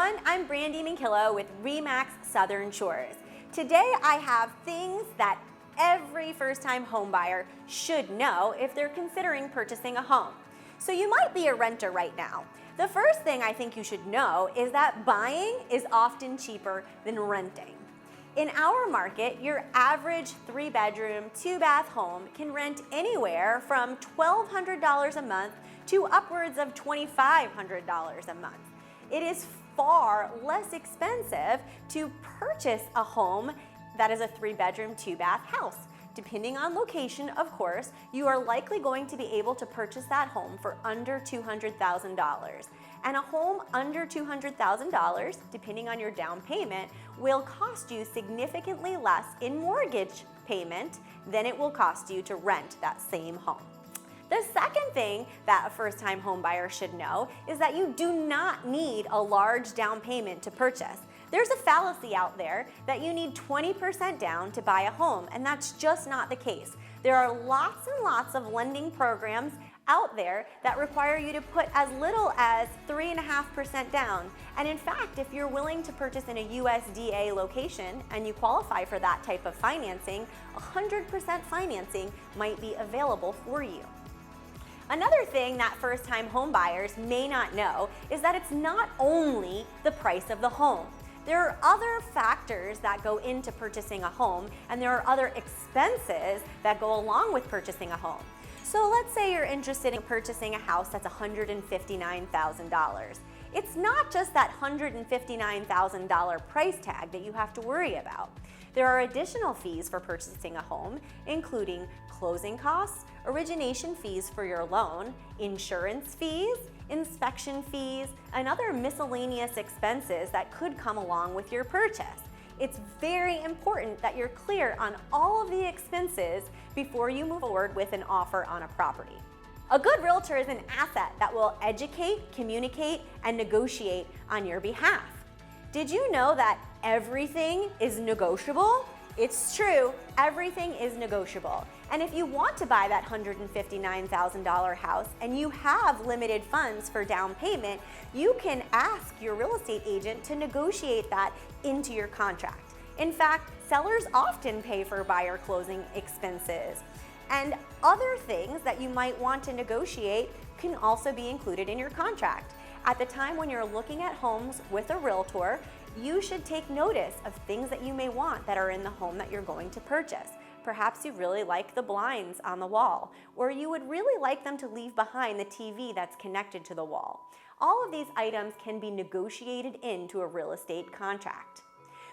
everyone, I'm Brandy Mankillo with RE/MAX Southern Shores. Today I have things that every first-time homebuyer should know if they're considering purchasing a home. So you might be a renter right now. The first thing I think you should know is that buying is often cheaper than renting. In our market, your average 3-bedroom, 2-bath home can rent anywhere from $1,200 a month to upwards of $2,500 a month. It is far less expensive to purchase a home that is a 3-bedroom, 2-bath house. Depending on location, of course, you are likely going to be able to purchase that home for under $200,000. And a home under $200,000, depending on your down payment, will cost you significantly less in mortgage payment than it will cost you to rent that same home. The second thing that a first-time home buyer should know is that you do not need a large down payment to purchase. There's a fallacy out there that you need 20% down to buy a home, and that's just not the case. There are lots and lots of lending programs out there that require you to put as little as 3.5% down. And in fact, if you're willing to purchase in a USDA location and you qualify for that type of financing, 100% financing might be available for you. Another thing that first-time home buyers may not know is that it's not only the price of the home. There are other factors that go into purchasing a home, and there are other expenses that go along with purchasing a home. So let's say you're interested in purchasing a house that's $159,000. It's not just that $159,000 price tag that you have to worry about. There are additional fees for purchasing a home, including closing costs, origination fees for your loan, insurance fees, inspection fees, and other miscellaneous expenses that could come along with your purchase. It's very important that you're clear on all of the expenses before you move forward with an offer on a property. A good realtor is an asset that will educate, communicate, and negotiate on your behalf. Did you know that everything is negotiable? It's true, everything is negotiable. And if you want to buy that $159,000 house and you have limited funds for down payment, you can ask your real estate agent to negotiate that into your contract. In fact, sellers often pay for buyer closing expenses. And other things that you might want to negotiate can also be included in your contract. At the time when you're looking at homes with a realtor, you should take notice of things that you may want that are in the home that you're going to purchase. Perhaps you really like the blinds on the wall, or you would really like them to leave behind the TV that's connected to the wall. All of these items can be negotiated into a real estate contract.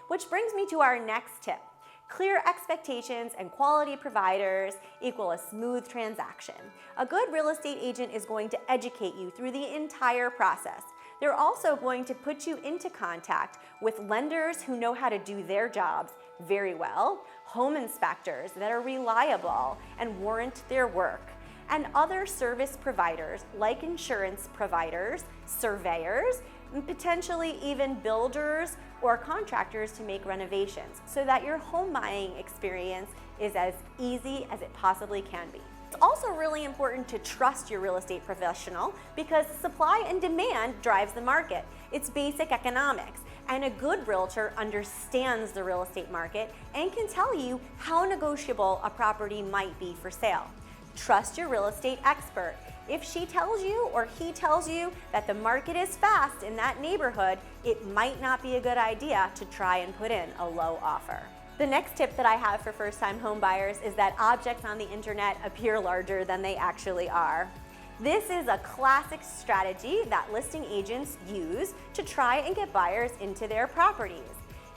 Which brings me to our next tip. Clear expectations and quality providers equal a smooth transaction. A good real estate agent is going to educate you through the entire process. They're also going to put you into contact with lenders who know how to do their jobs very well, home inspectors that are reliable and warrant their work, and other service providers like insurance providers, surveyors, and potentially even builders or contractors to make renovations so that your home buying experience is as easy as it possibly can be. It's also really important to trust your real estate professional because supply and demand drives the market. It's basic economics, and a good realtor understands the real estate market and can tell you how negotiable a property might be for sale. Trust your real estate expert. If she tells you or he tells you that the market is fast in that neighborhood, it might not be a good idea to try and put in a low offer. The next tip that I have for first-time home buyers is that objects on the internet appear larger than they actually are. This is a classic strategy that listing agents use to try and get buyers into their properties.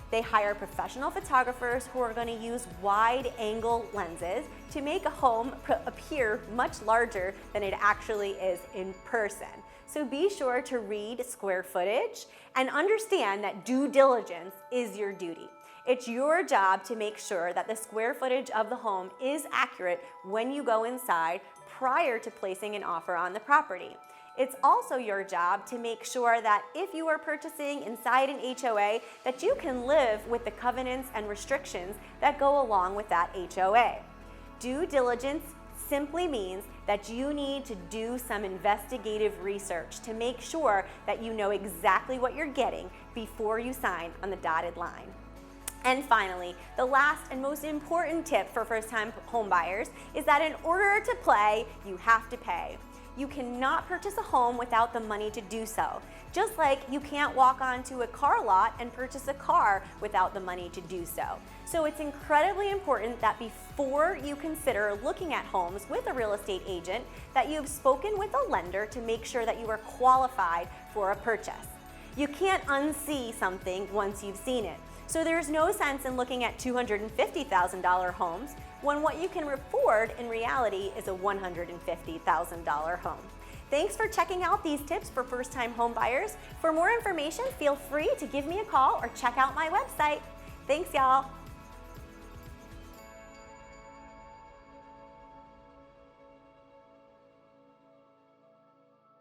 They hire professional photographers who are going to use wide-angle lenses to make a home appear much larger than it actually is in person. So be sure to read square footage and understand that due diligence is your duty. It's your job to make sure that the square footage of the home is accurate when you go inside prior to placing an offer on the property. It's also your job to make sure that if you are purchasing inside an HOA, that you can live with the covenants and restrictions that go along with that HOA. Due diligence simply means that you need to do some investigative research to make sure that you know exactly what you're getting before you sign on the dotted line. And finally, the last and most important tip for first-time homebuyers is that in order to play, you have to pay. You cannot purchase a home without the money to do so. Just like you can't walk onto a car lot and purchase a car without the money to do so. So it's incredibly important that before you consider looking at homes with a real estate agent, that you've spoken with a lender to make sure that you are qualified for a purchase. You can't unsee something once you've seen it. So there's no sense in looking at $250,000 homes when what you can afford in reality is a $150,000 home. Thanks for checking out these tips for first-time home buyers. For more information, feel free to give me a call or check out my website. Thanks, y'all.